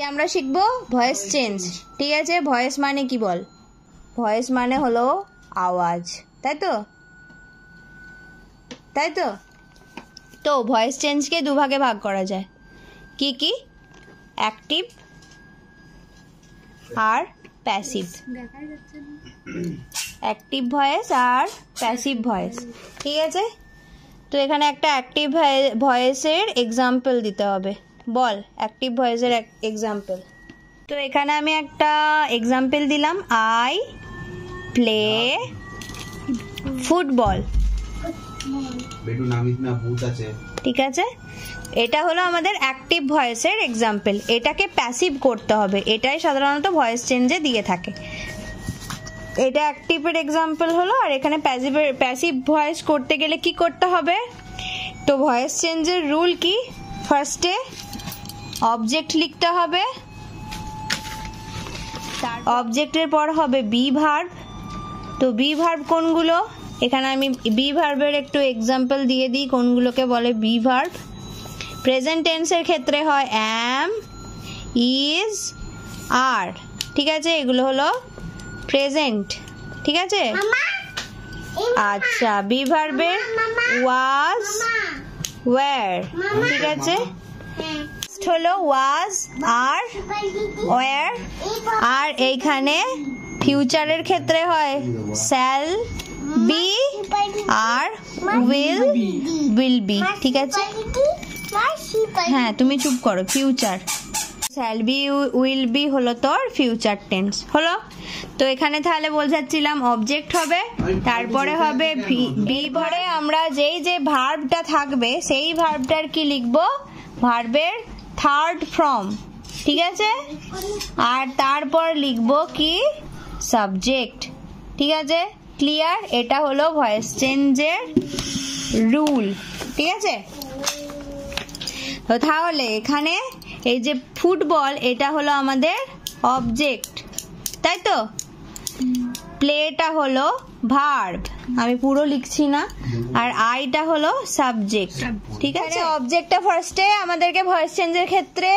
আজকে আমরা শিখবো ভয়েস চেঞ্জ। ঠিক আছে, ভয়েস মানে কি বল? ভয়েস মানে হলো আওয়াজ, তাই তো? তো ভয়েস চেঞ্জকে দুভাগে ভাগ করা যায়। কি কি? অ্যাক্টিভ আর প্যাসিভ। অ্যাক্টিভ ভয়েস আর প্যাসিভ ভয়েস। ঠিক আছে, তো এখানে একটা অ্যাক্টিভ ভয়েসের এক্সাম্পল দিতে হবে। বল অ্যাক্টিভ ভয়েসের এক্সাম্পল। তো এখানে আমি একটা এক্সাম্পল দিলাম, আই প্লে ফুটবল। ঠিক আছে, এটা হলো আমাদের অ্যাক্টিভ ভয়েসের এক্সাম্পল। এটাকে প্যাসিভ করতে হবে, এটাই সাধারণত ভয়েস চেঞ্জে দিয়ে থাকে। এটা অ্যাক্টিভের এক্সাম্পল হলো, আর এখানে প্যাসিভ ভয়েস করতে গেলে কি করতে হবে? তো ভয়েস চেঞ্জের রুল কি? ফার্স্টে অবজেক্ট লিখতে হবে, অবজেক্টের পর হবে বি ভার্ব। তো বি ভার্ব কোনগুলো? এখানে আমি বি ভার্বের একটু এক্সাম্পল দিয়ে দিই কোনগুলোকে বলে বি ভার্ব। প্রেজেন্ট টেন্সের ক্ষেত্রে হয় অ্যাম, ইজ, আর। ঠিক আছে, এগুলো হলো প্রেজেন্ট। ঠিক আছে, আচ্ছা বি ভার্বের ওয়াজ, ওয়্যার। ঠিক আছে, হলো ওয়াজ আর ওয়্যার। আর এইখানে ফিউচারের ক্ষেত্রে হয় শ্যাল বি আর উইল বি। ঠিক আছে, হ্যাঁ তুমি চুপ করো। Future shall be will be হলো তোর ফিউচার টেন্স হলো। তো এখানে তাহলে বোঝাচ্ছিলাম অবজেক্ট হবে, তারপরে হবে বি। পরে আমরা যেই যে ভার্বটা থাকবে সেই ভার্বটার কি লিখবো? ভার্বের থার্ড ফর্ম। ঠিক আছে, আর তারপর লিখবো কি? সাবজেক্ট। ঠিক আছে, ক্লিয়ার? এটা হলো ভয়েস চেঞ্জের রুল। ঠিক আছে, তো তাহলে এখানে এই যে ফুটবল, এটা হলো আমাদের অবজেক্ট, তাই তো? প্লেটা হলো ভার্ব, আমি পুরো লিখছি না, আর আইটা হলো সাবজেক্ট। ঠিক আছে, অবজেক্টটা ফার্স্টে আমাদেরকে ভয়েস চেঞ্জের ক্ষেত্রে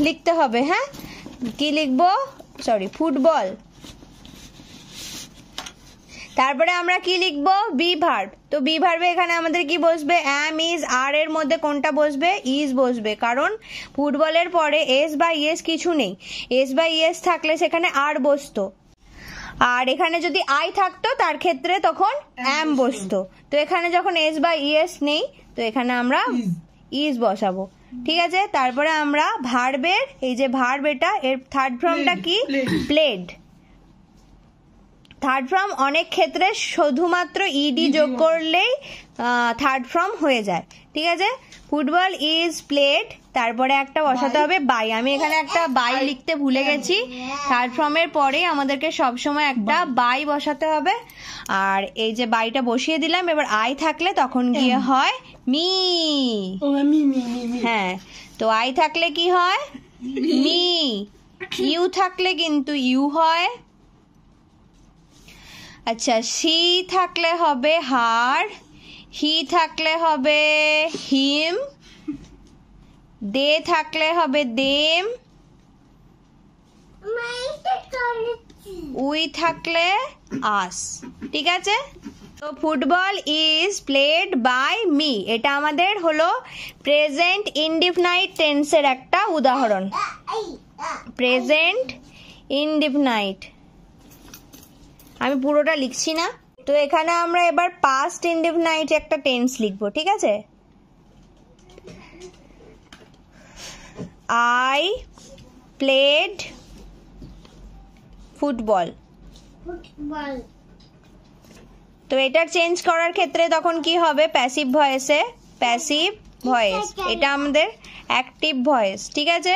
লিখতে হবে। হ্যাঁ, কি লিখবো? ফুটবল। তারপরে আমরা কি লিখবো? Be verb. তো বি ভার্বে এখানে আমাদের কি বসবে? অ্যাম, ইজ, আর এর মধ্যে কোনটা বসবে? ইজ বসবে, কারণ ফুটবলের পরে এস বা ইএস কিছু নেই। এস বা ইএস থাকলে সেখানে আর বসতো, আর এখানে যদি আই থাকতো তার ক্ষেত্রে তখন অ্যাম বসতো। তো এখানে যখন এস বা ইএস নেই, তো এখানে আমরা ইজ বসাবো। ঠিক আছে, তারপরে আমরা ভার্বের এই যে ভার্ব, এটা এর থার্ড ফর্মটা কি? প্লেড। থার্ড ফর্ম অনেক ক্ষেত্রে শুধুমাত্র ইডি যোগ করলেই থার্ড ফর্ম হয়ে যায়। ঠিক আছে, ফুটবল ইজ প্লেড, তারপরে একটা বসাতে হবে বাই। আমি এখানে একটা বাই লিখতে ভুলে গেছি। থার্ড ফর্মের পরে আমাদেরকে সবসময় একটা বাই বসাতে হবে, আর এই যে বাইটা বসিয়ে দিলাম। এবার আই থাকলে তখন গিয়ে হয় মি। হ্যাঁ, তো আই থাকলে কি হয়? মি। ইউ থাকলে কিন্তু ইউ হয়। আচ্ছা, সি থাকলে হবে হার, হি থাকলে হবে হিম, দে থাকলে হবে দেম, উই থাকলে আস। ঠিক আছে, তো football is played by me, এটা আমাদের হলো প্রেজেন্ট ইনডিফিনাইট টেন্সের একটা উদাহরণ। প্রেজেন্ট ইনডিফিনাইট, আমি পুরোটা লিখছি না। তো এখানে আমরা এবার পাস্ট ইনডিফিনাইট একটা টেন্স লিখবো। ঠিক আছে, আই প্লেড ফুটবল। তো এটা চেঞ্জ করার ক্ষেত্রে তখন কি হবে? প্যাসিভ ভয়েসে প্যাসিভ ভয়েস, এটা আমাদের অ্যাক্টিভ ভয়েস। ঠিক আছে,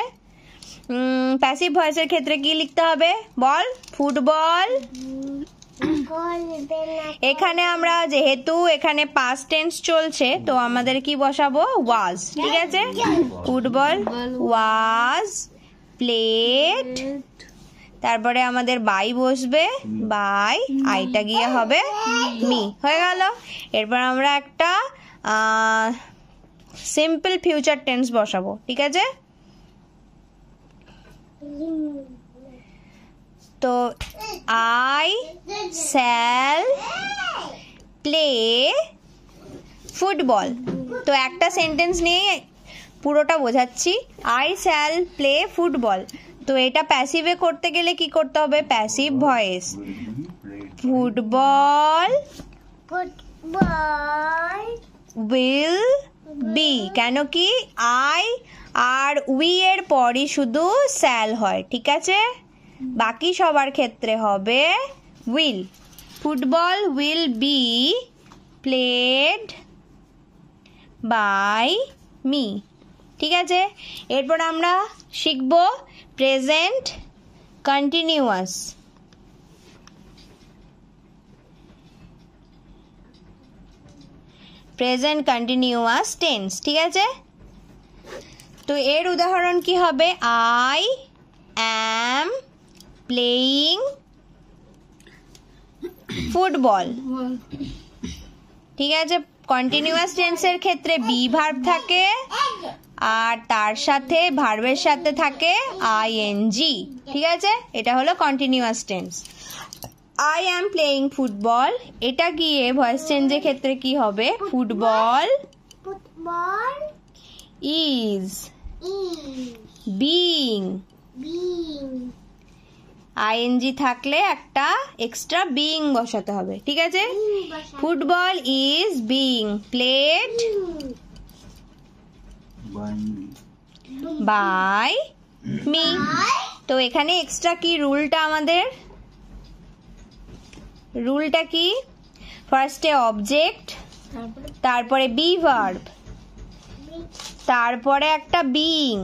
প্যাসিভ ভয়েসের ক্ষেত্রে কি লিখতে হবে? বল, ফুটবল। এখানে আমরা যেহেতু এখানে পাস্ট টেন্স চলছে, তো আমাদের কি বসাবো? ওয়াজ। ঠিক আছে, ফুটবল ওয়াজ প্লেড, তারপরে আমাদের বাই বসবে, বাই, আইটা গিয়ে হবে মি। হয়ে গেল। এরপর আমরা একটা সিম্পল ফিউচার টেন্স বসাবো। ঠিক আছে, তো I shall play ফুটবল। তো একটা সেন্টেন্স নিয়ে পুরোটা বোঝাচ্ছি। I shall play football. তো এটা প্যাসিভে করতে গেলে কি করতে হবে? Passive voice. Football will be, কেন কি I আর we এর পরই শুধু shall হয়, ঠিক আছে? বাকি সবার ক্ষেত্রে হবে will। Football will be played by me, ঠিক আছে? এরপর আমরা শিখব present continuous. Present continuous tense, ঠিক আছে? তো এর উদাহরণ কি হবে? I am playing ফুটবল, ঠিক আছে? কন্টিনিউয়াস টেন্সের ক্ষেত্রে বি ভার্ব থাকে আর তার সাথে ভার্বের সাথে থাকে আইএনজি, ঠিক আছে? এটা হলো continuous tense. I am playing football, এটা গিয়ে ভয়েস চেঞ্জের ক্ষেত্রে কি হবে? ফুটবল is being, আইএনজি থাকলে একটা এক্সট্রা বিইং বসাতে হবে, ঠিক আছে? Football is being played by me. তো এখানে এক্সট্রা কি রুলটা আমাদের? রুলটা কি? ফার্স্টে অবজেক্ট, তারপরে বি ভার্ব, তারপরে একটা বিইং,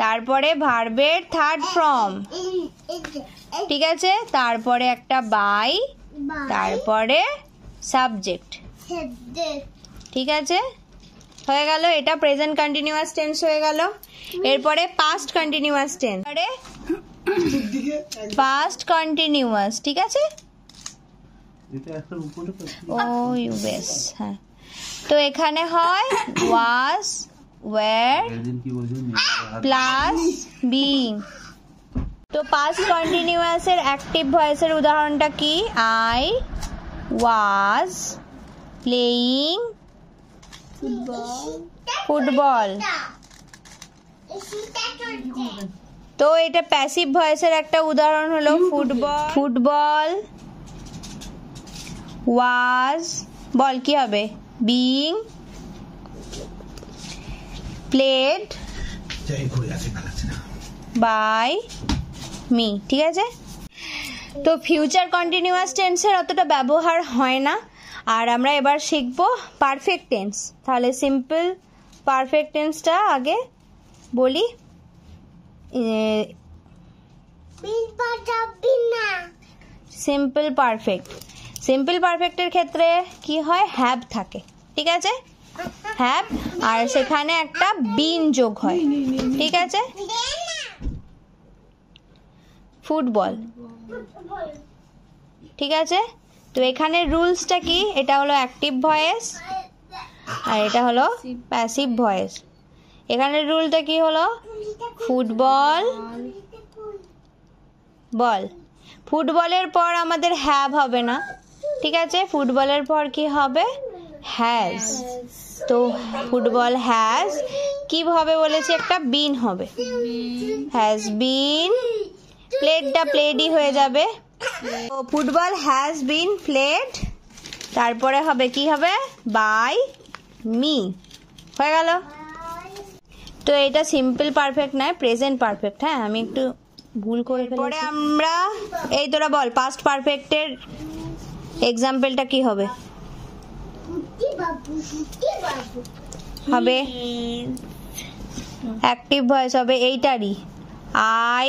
তারপরে ভার্বের থার্ড ফর্ম, ঠিক আছে? তারপরে একটা বাই, তারপরে সাবজেক্ট, ঠিক আছে? হয়ে গেল, এটা প্রেজেন্ট কন্টিনিউয়াস টেন্স হয়ে গেল। এরপরে past continuous tense, past continuous, ঠিক আছে? ও ইউএস, হ্যাঁ। তো এখানে হয় ওয়াজ, ওয়্যার প্লাস বিইং। তো পাস্ট কন্টিনিউয়াসের অ্যাক্টিভ ভয়েসের উদাহরণটা কি? I was playing football. তো এটা প্যাসিভ ভয়েসের একটা উদাহরণ হলো ফুটবল was, বল কি হবে? being played by me, ঠিক আছে? তো ফিউচার কন্টিনিউয়াস টেন্সের অতটা ব্যবহার হয় না। আর আমরা এবার শিখব পারফেক্ট টেন্স। তাহলে সিম্পল পারফেক্ট টেন্সটা আগে বলি। সিম্পল পারফেক্ট, সিম্পল পারফেক্টের ক্ষেত্রে কি হয়? হ্যাভ থাকে, ঠিক আছে? হ্যাভ, আর সেখানে একটা বিন যোগ হয়, ঠিক আছে? ফুটবল, ঠিক আছে? তো এখানে রুলসটা কি? এটা হলো অ্যাক্টিভ ভয়েস আর এটা হলো প্যাসিভ ভয়েস। এখানে রুলটা কি হলো? ফুটবল বল, ফুটবলের পর আমাদের হ্যাভ হবে না, ঠিক আছে? ফুটবলের পর কি হবে? হ্যাজ। তো ফুটবল হ্যাজ কিভাবে বলেছি? একটা বিন হবে, হ্যাজ বিন, প্লেডটা প্লেডই হয়ে যাবে। তো ফুটবল হ্যাজ বিন প্লেড, তারপরে হবে কি হবে? বাই মি, হয়ে গেল। তো এটা সিম্পল পারফেক্ট নয়, প্রেজেন্ট পারফেক্ট। হ্যাঁ, আমি একটু ভুল করে ফেলেছি। পরে আমরা এই তোরা বল পাস্ট পারফেক্টের এক্সাম্পলটা কি হবে? হবে অ্যাক্টিভ ভয়েস হবে এইটারই, I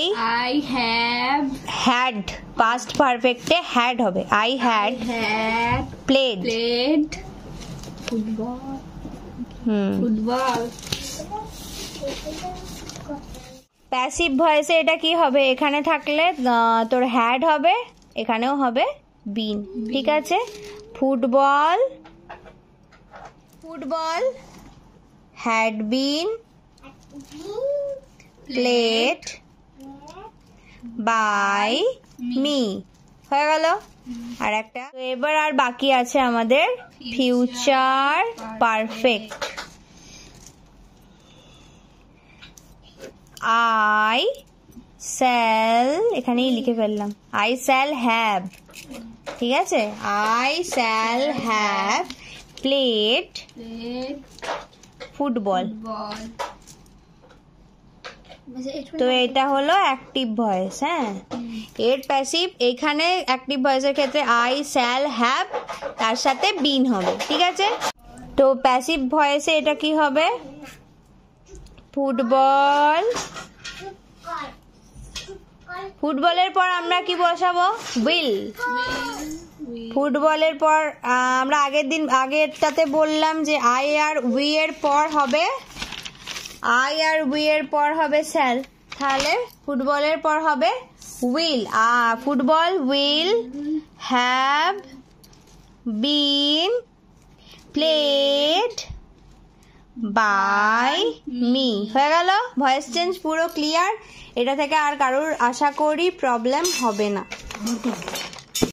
have had, past perfect এ had হবে, I had played football। Passive ভয়েসে এটা কি হবে? এখানে থাকলে তোর হ্যাড হবে, এখানেও হবে বিন, ঠিক আছে? Football had been played by me. হয়ে গেল। আর একটা এবার আর বাকি আছে আমাদের ফিউচার পারফেক্ট। আই শ্যাল, এখানেই লিখে ফেললাম, আই শ্যাল হ্যাভ, ঠিক আছে, I shall have played football. তো এটা হলো অ্যাক্টিভ ভয়েস। হ্যাঁ, এর প্যাসিভ, এইখানে অ্যাক্টিভ ভয়েসের ক্ষেত্রে আই শ্যাল হ্যাভ, তার সাথে বিন হবে, ঠিক আছে। তো প্যাসিভ ভয়েসে এটা কি হবে? ফুটবল, ফুটবলের পর আমরা কি বসাবো? উইল। ফুটবলের পর আমরা আগেরটাতে বললাম যে আই আর উই এর পর হবে, আই আর উই এর পর হবে শ্যাল, তাহলে ফুটবলের পর হবে will. Football will have been played by me. হয়ে গেল। ভয়েস চেঞ্জ পুরো ক্লিয়ার। এটা থেকে আর কারোর আশা করি প্রবলেম হবে না।